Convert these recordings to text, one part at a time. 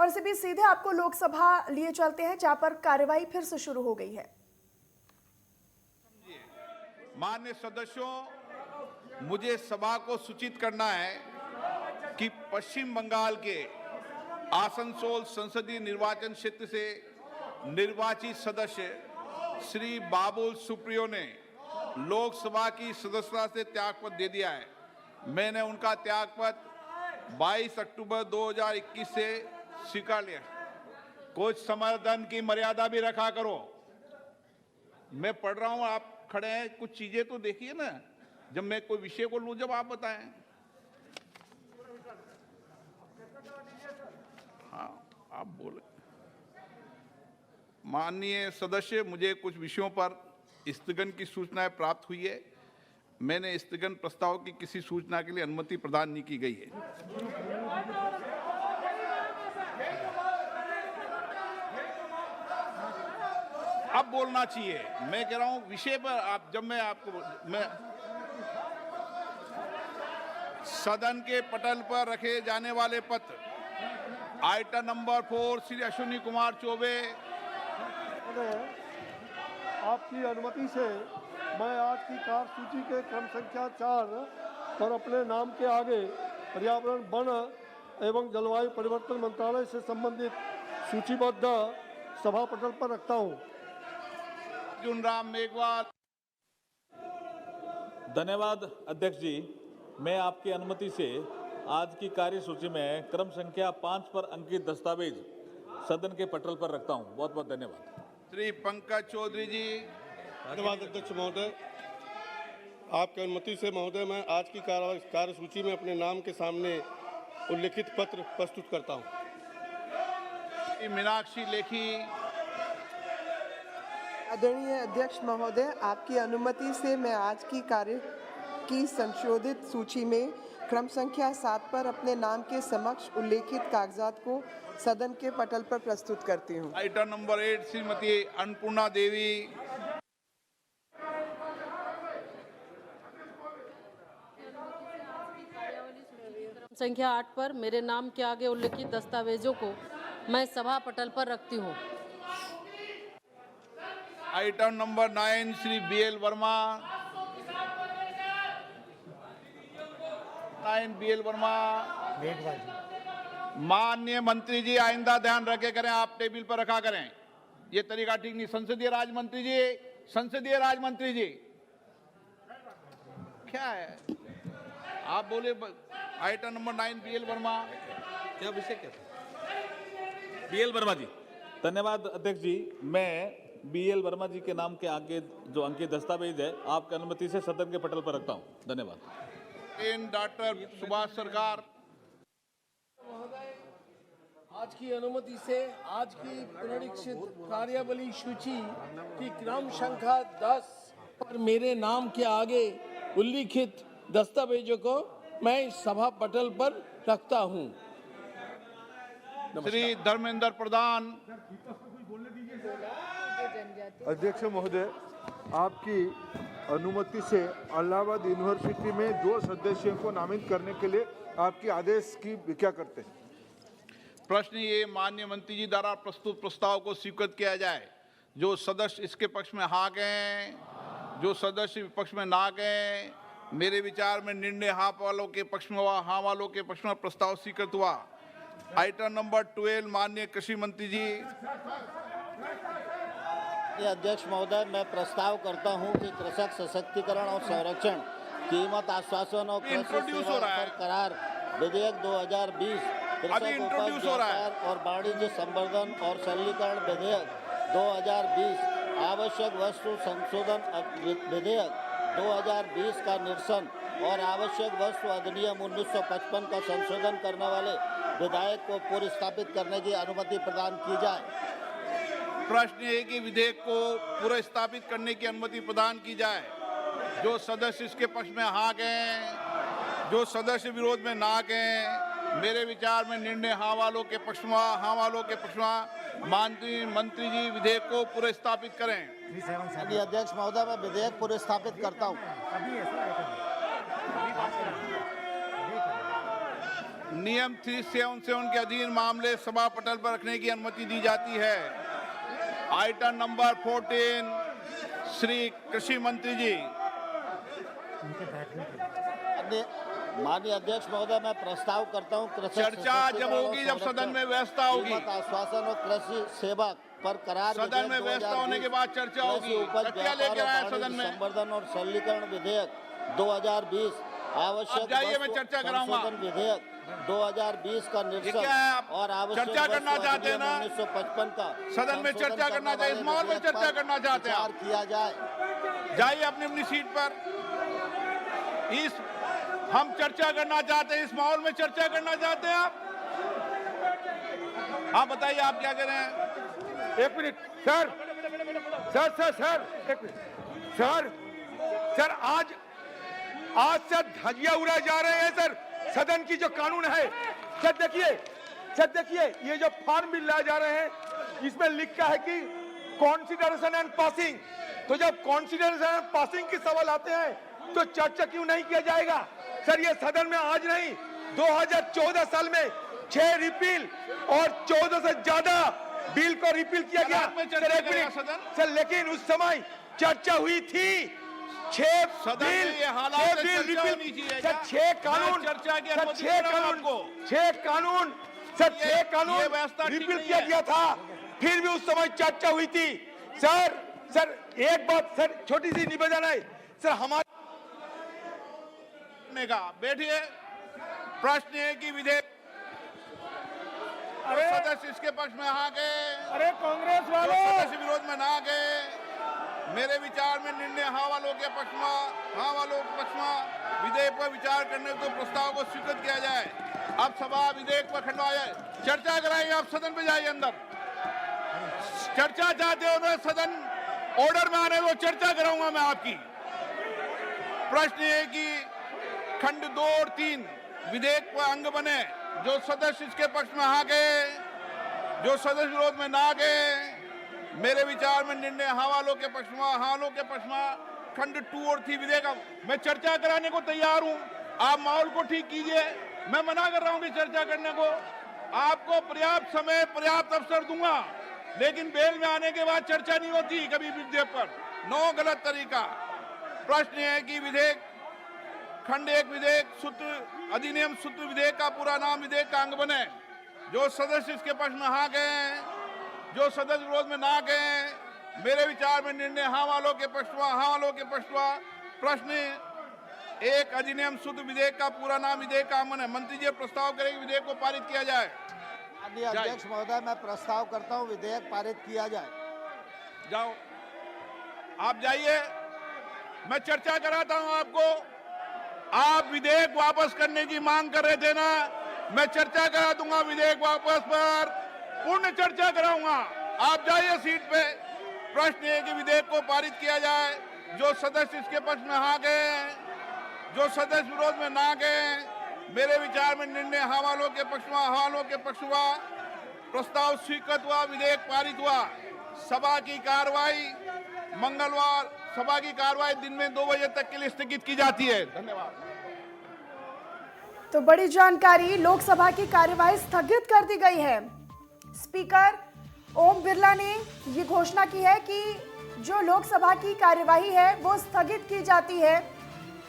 और इसी बीच सीधे आपको लोकसभा लिए चलते हैं, जहां पर कार्यवाही फिर से शुरू हो गई है। माननीय सदस्यों, मुझे सभा को सूचित करना है कि पश्चिम बंगाल के आसनसोल संसदीय निर्वाचन क्षेत्र से निर्वाचित सदस्य श्री बाबुल सुप्रियो ने लोकसभा की सदस्यता से त्यागपत्र दे दिया है। मैंने उनका त्यागपत्र 22 अक्टूबर 2021 से स्वीकार लिया। कुछ समर्थन की मर्यादा भी रखा करो। मैं पढ़ रहा हूं, आप खड़े हैं, कुछ चीजें तो देखिए ना। जब मैं कोई विषय को लूं, जब आप बताएं। हाँ, आप बोले। माननीय सदस्य, मुझे कुछ विषयों पर स्थगन की सूचनाएं प्राप्त हुई है। मैंने स्थगन प्रस्ताव की किसी सूचना के लिए अनुमति प्रदान नहीं की गई है। अब बोलना चाहिए। मैं कह रहा हूं विषय पर आप, जब मैं सदन के पटल पर रखे जाने वाले पत्र आइटम नंबर 4 श्री अश्विनी कुमार चौबे। आपकी अनुमति से मैं आज की कार्यसूची के क्रम संख्या 4 पर अपने नाम के आगे पर्यावरण, वन एवं जलवायु परिवर्तन मंत्रालय से संबंधित सूचीबद्ध सभा पटल पर रखता हूं। अर्जुन राम मेघवाल। धन्यवाद अध्यक्ष जी। मैं आपकी अनुमति से आज की कार्यसूची में क्रम संख्या 5 पर अंकित दस्तावेज सदन के पटल पर रखता हूं। बहुत बहुत धन्यवाद। श्री पंकज चौधरी जी। धन्यवाद अध्यक्ष महोदय। आपकी अनुमति से महोदय, मैं आज की कार्यसूची में अपने नाम के सामने उल्लिखित पत्र प्रस्तुत करता हूं। मीनाक्षी लेखी। आदरणीय अध्यक्ष महोदय, आपकी अनुमति से मैं आज की कार्य की संशोधित सूची में क्रम संख्या 7 पर अपने नाम के समक्ष उल्लेखित कागजात को सदन के पटल पर प्रस्तुत करती हूँ। आइटम नंबर 8 श्रीमती अन्नपूर्णा देवी। संख्या 8 पर मेरे नाम के आगे उल्लेखित दस्तावेजों को मैं सभा पटल पर रखती हूँ। Item number 9 Shri BL Verma. 9 BL Verma. माननीय मंत्री जी, आइंदा ध्यान रखे करें, आप टेबल पर रखा करें। ये तरीका ठीक नहीं। संसदीय राज मंत्री जी, संसदीय राज मंत्री जी, क्या है आप बोले। Item number 9 BL Verma. क्या विषय क्या था? BL वर्मा जी। धन्यवाद अध्यक्ष जी। मैं BL वर्मा जी के नाम के आगे जो अंकित दस्तावेज है, आपकी अनुमति से सदन के पटल पर रखता हूं। धन्यवाद। डॉक्टर सुभाष सरकार। आज की अनुमति से आज की पुनरीक्षित कार्यावली सूची की क्रम संख्या 10 पर मेरे नाम के आगे उल्लिखित दस्तावेजों को मैं सभा पटल पर रखता हूं। श्री धर्मेंद्र प्रधान। अध्यक्ष महोदय, आपकी अनुमति से इलाहाबाद यूनिवर्सिटी में 2 सदस्यों को नामित करने के लिए आपके आदेश की व्याख्या करते हैं। प्रश्न ये, माननीय मंत्री जी द्वारा प्रस्तुत प्रस्ताव को स्वीकृत किया जाए। जो सदस्य इसके पक्ष में हाँ गए, जो सदस्य विपक्ष में ना गए। मेरे विचार में निर्णय हाँ वालों के पक्ष में हुआ, हाँ वालों के पक्ष में प्रस्ताव स्वीकृत हुआ। आइटम नंबर 12 माननीय कृषि मंत्री जी। अध्यक्ष महोदय, मैं प्रस्ताव करता हूं कि कृषक सशक्तिकरण और संरक्षण, कीमत आश्वासन और कृषि सेवा पर करार विधेयक 2020, कृषक उपज व्यापार और वाणिज्य संवर्धन और सरलीकरण विधेयक 2020, आवश्यक वस्तु संशोधन विधेयक 2020 का निरसन और आवश्यक वस्तु अधिनियम 1955 का संशोधन करने वाले विधेयक को पुनर्स्थापित करने की अनुमति प्रदान की जाए। प्रश्न है कि विधेयक को पुनर्स्थापित करने की अनुमति प्रदान की जाए। जो सदस्य इसके पक्ष में हाँ गए, जो सदस्य विरोध में ना गए। मेरे विचार में निर्णय हाँ वालों के पक्ष में, हाँ वालों के पक्ष में। माननीय मंत्री जी, विधेयक को पुनर्स्थापित करें। अध्यक्ष महोदय, मैं विधेयक पुनर्स्थापित करता हूँ। नियम 377 के अधीन मामले सभा पटल पर रखने की अनुमति दी जाती है। आइटम नंबर 14, श्री कृषि मंत्री जी। माननीय अध्यक्ष महोदय, मैं प्रस्ताव करता हूं चर्चा जब होगी, जब सदन में व्यवस्था होगी। आश्वासन और कृषि सेवा पर करार सदन में व्यवस्था होने के बाद चर्चा होगी। क्या लेकर आया सदन में? संवर्धन और सरलीकरण विधेयक 2020, आवश्यक जाइए, मैं चर्चा कराऊंगा। विधेयक 2020 का निरसन और आवश्यक चर्चा करना चाहते हैं ना? 1955 का सदन में चर्चा करना चाहते हैं, इस माहौल में चर्चा करना चाहते हैं, किया जाए। जाइए अपनी अपनी सीट पर। हम चर्चा करना चाहते हैं, इस माहौल में चर्चा करना चाहते हैं आप? हाँ बताइए, आप क्या कह रहे हैं? एक मिनट सर, एक मिनट सर, आज सर धजिया उड़ाए जा रहे हैं सर। सदन की जो कानून है सर, देखिए ये जो फॉर्म बिल लाए जा रहे हैं, इसमें लिखा है कि कॉन्सिडरेशन एंड पासिंग। तो जब कॉन्सिडरेशन एंड पासिंग के सवाल आते हैं तो चर्चा क्यों नहीं किया जाएगा सर? ये सदन में आज नहीं, 2014 साल में 6 रिपील और 14 से ज्यादा बिल को रिपील किया गया सर, लेकिन उस समय चर्चा हुई थी। 6 बिल रिपील सर, 6 कानून रिपील किया गया था, फिर भी उस समय चर्चा हुई थी सर। एक बात सर, छोटी सी निवेदन है सर, हमारे का बैठिए। प्रश्न है कि विधेयक सदस्य इसके पक्ष में आ गए, अरे कांग्रेस वालों सदस्य विरोध में ना गए। मेरे विचार में निर्णय हाँ वालों के पक्ष में विधेयक पर विचार करने को प्रस्ताव को स्वीकृत किया जाए। अब सभा विधेयक पर खंडवा जाए, चर्चा कराएंगे। आप सदन पे जाइए, अंदर चर्चा चाहते हो तो सदन ऑर्डर में आने दो, चर्चा कराऊंगा मैं आपकी। प्रश्न है कि खंड 2 और 3 विधेयक पर अंग बने। जो सदस्य इसके पक्ष में आ गए, जो सदस्य विरोध में ना गए। मेरे विचार में निर्णय हाँ वालों के पक्ष में खंड 2 और 3 विधेयक। मैं चर्चा कराने को तैयार हूं, आप माहौल को ठीक कीजिए। मैं मना कर रहा हूं कि चर्चा करने को। आपको पर्याप्त समय, पर्याप्त अवसर दूंगा, लेकिन बेल में आने के बाद चर्चा नहीं होती कभी विधेयक पर। नो, गलत तरीका। प्रश्न है कि विधेयक खंड 1 विधेयक सूत्र अधिनियम सूत्र विधेयक का पूरा नाम विधेयक का अंग बने। जो सदस्य इसके पक्ष में हाँ गए, जो सदस्य विरोध में ना गए। मेरे विचार में निर्णय हाँ वालों के पक्ष में। प्रश्न 1 अधिनियम सूत्र विधेयक का पूरा नाम विधेयक का अंग बने। मंत्री जी प्रस्ताव करेंगे विधेयक को पारित किया जाए। माननीय अध्यक्ष महोदय, मैं प्रस्ताव करता हूं विधेयक पारित किया जाए। जाओ, आप जाइए, मैं चर्चा कराता हूं आपको। आप विधेयक वापस करने की मांग कर रहे थे ना, मैं चर्चा करा दूंगा विधेयक वापस पर, पूर्ण चर्चा कराऊंगा। आप जाइए सीट पे। प्रश्न है कि विधेयक को पारित किया जाए। जो सदस्य इसके पक्ष में हाँ गए, जो सदस्य विरोध में ना गए। मेरे विचार में निर्णय हाँ वालों के पक्ष हुआ। प्रस्ताव स्वीकृत हुआ, विधेयक पारित हुआ। सभा की कार्रवाई मंगलवार, सभा की कार्रवाई दिन में 2 बजे तक के लिए स्थगित की जाती है। धन्यवाद। तो बड़ी जानकारी, लोकसभा की कार्यवाही स्थगित कर दी गई है। स्पीकर ओम बिरला ने ये घोषणा की है कि जो लोकसभा की कार्यवाही है वो स्थगित की जाती है।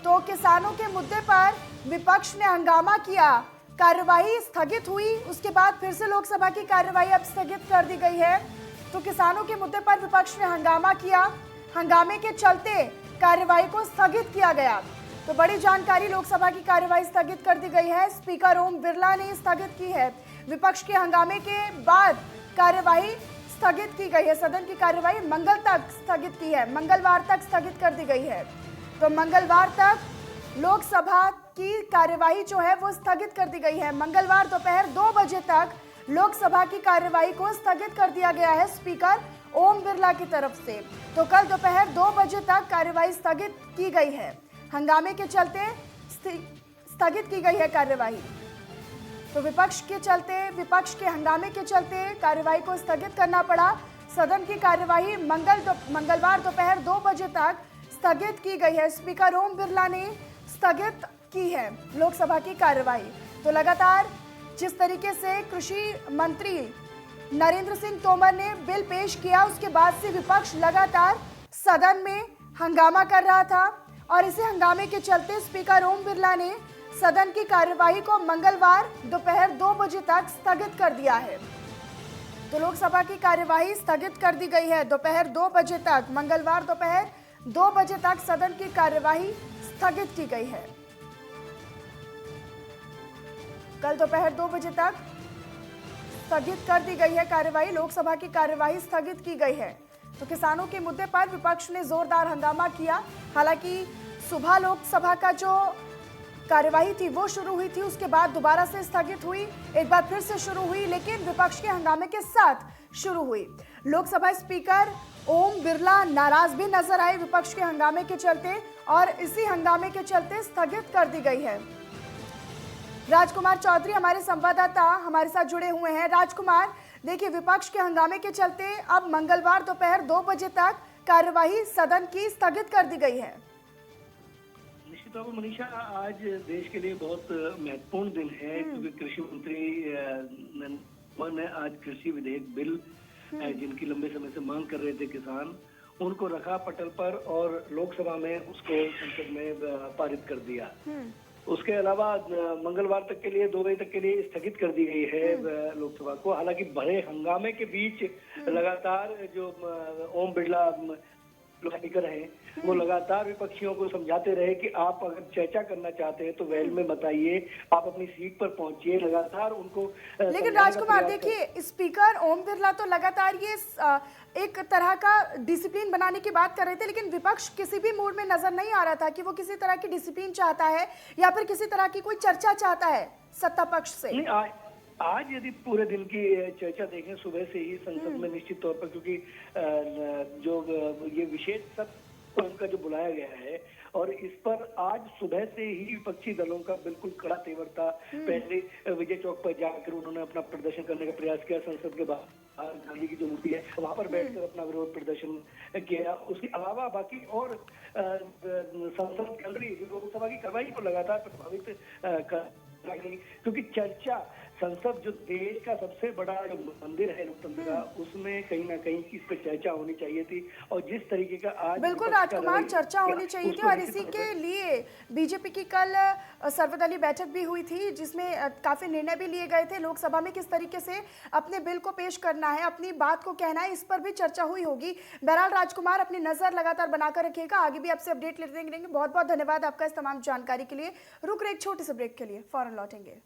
तो किसानों के मुद्दे पर विपक्ष ने हंगामा किया, कार्यवाही स्थगित हुई, उसके बाद फिर से लोकसभा की कार्यवाही अब स्थगित कर दी गई है। तो किसानों के मुद्दे पर विपक्ष ने हंगामा किया, हंगामे के चलते कार्यवाही को स्थगित किया गया। तो बड़ी जानकारी, लोकसभा की कार्यवाही स्थगित कर दी गई है। स्पीकर ओम बिरला ने स्थगित की है। विपक्ष के हंगामे के बाद कार्यवाही स्थगित की गई है। सदन की कार्यवाही मंगल तक स्थगित की है, मंगलवार तक स्थगित कर दी गई है। तो मंगलवार तक लोकसभा की कार्यवाही जो है वो स्थगित कर दी गई है। मंगलवार दोपहर 2 बजे तक लोकसभा की कार्यवाही को स्थगित कर दिया गया है स्पीकर ओम बिरला की तरफ से। तो कल दोपहर 2 बजे तक कार्यवाही स्थगित की गई है। हंगामे के चलते स्थगित की गई है कार्यवाही। तो विपक्ष के हंगामे के चलते कार्यवाही को स्थगित करना पड़ा। सदन की कार्यवाही मंगलवार दोपहर 2 बजे तक स्थगित की गई है। स्पीकर ओम बिरला ने स्थगित की है लोकसभा की कार्यवाही। तो लगातार जिस तरीके से कृषि मंत्री नरेंद्र सिंह तोमर ने बिल पेश किया, उसके बाद से विपक्ष लगातार सदन में हंगामा कर रहा था और इसी हंगामे के चलते स्पीकर ओम बिरला ने सदन की कार्यवाही को मंगलवार दोपहर 2 बजे तक स्थगित कर दिया है। तो लोकसभा की कार्यवाही स्थगित कर दी गई है दोपहर 2 बजे तक। मंगलवार दोपहर 2 बजे तक सदन की कार्यवाही स्थगित की गई है। कल दोपहर 2 बजे तक स्थगित कर दी गई है कार्यवाही, लोकसभा की कार्यवाही स्थगित की गई है। तो किसानों के मुद्दे पर विपक्ष ने जोरदार हंगामा किया। हालांकि सुबह लोकसभा का जो कार्यवाही थी वो शुरू हुई थी, उसके बाद दोबारा से स्थगित हुई, एक बार फिर से शुरू हुई, लेकिन विपक्ष के हंगामे के साथ शुरू हुई। लोकसभा स्पीकर ओम बिरला नाराज भी नजर आए विपक्ष के हंगामे के चलते और इसी हंगामे के चलते स्थगित कर दी गई है। राजकुमार चौधरी हमारे संवाददाता हमारे साथ जुड़े हुए हैं। राजकुमार, देखिए विपक्ष के हंगामे के चलते अब मंगलवार दोपहर 2 बजे तक कार्यवाही सदन की स्थगित कर दी गई है। निश्चित तौर पर मनीषा, आज देश के लिए बहुत महत्वपूर्ण दिन है क्योंकि कृषि मंत्री ने आज कृषि विधेयक बिल जिनकी लंबे समय से मांग कर रहे थे किसान, उनको रखा पटल पर और लोकसभा में उसको संसद में पारित कर दिया। उसके अलावा मंगलवार तक के लिए 2 बजे तक के लिए स्थगित कर दी गई है लोकसभा को। हालांकि बड़े हंगामे के बीच लगातार जो ओम बिरला स्पीकर हैं वो लगातार विपक्षियों को समझाते रहे कि आप अगर चर्चा करना चाहते हैं तो वेल में बताइए, आप अपनी सीट पर पहुंचिए। लगातार उनको लेकिन राजकुमार देखिए, स्पीकर ओम बिरला तो लगातार ये एक तरह का डिसिप्लिन बनाने की बात कर रहे थे, लेकिन विपक्ष किसी भी मूड में नजर नहीं आ रहा था कि वो किसी तरह की डिसिप्लिन चाहता है या फिर किसी तरह की कोई चर्चा चाहता है सत्ता पक्ष से। आज यदि पूरे दिन की चर्चा देखें सुबह से ही संसद में, निश्चित तौर पर क्योंकि जो ये विशेष सत्र उनका जो बुलाया गया है और इस पर आज सुबह से ही विपक्षी दलों का बिल्कुल कड़ा तेवर था। पहले विजय चौक पर जाकर उन्होंने अपना प्रदर्शन करने का प्रयास किया, संसद के बाहर गांधी की जो मूर्ति है वहां पर बैठकर अपना विरोध प्रदर्शन किया। उसके अलावा बाकी और संसद के अंदर लोकसभा की कार्रवाई को लगातार प्रभावित कर, क्योंकि चर्चा संसद जो देश का सबसे बड़ा जो मंदिर है लोकतंत्र का, उसमें कहीं ना कहीं इस पर चर्चा होनी चाहिए थी। और जिस तरीके का आज बिल्कुल राजकुमार चर्चा होनी चाहिए थी और इसी के लिए बीजेपी की कल सर्वदलीय बैठक भी हुई थी जिसमें काफी निर्णय भी लिए गए थे। लोकसभा में किस तरीके से अपने बिल को पेश करना है, अपनी बात को कहना है, इस पर भी चर्चा हुई होगी। बहरहाल राजकुमार, अपनी नजर लगातार बनाकर रखिएगा, आगे भी आपसे अपडेट लेते रहेंगे। बहुत बहुत धन्यवाद आपका इस तमाम जानकारी के लिए। रुक रहे एक छोटे से ब्रेक के लिए, फौरन लौटेंगे।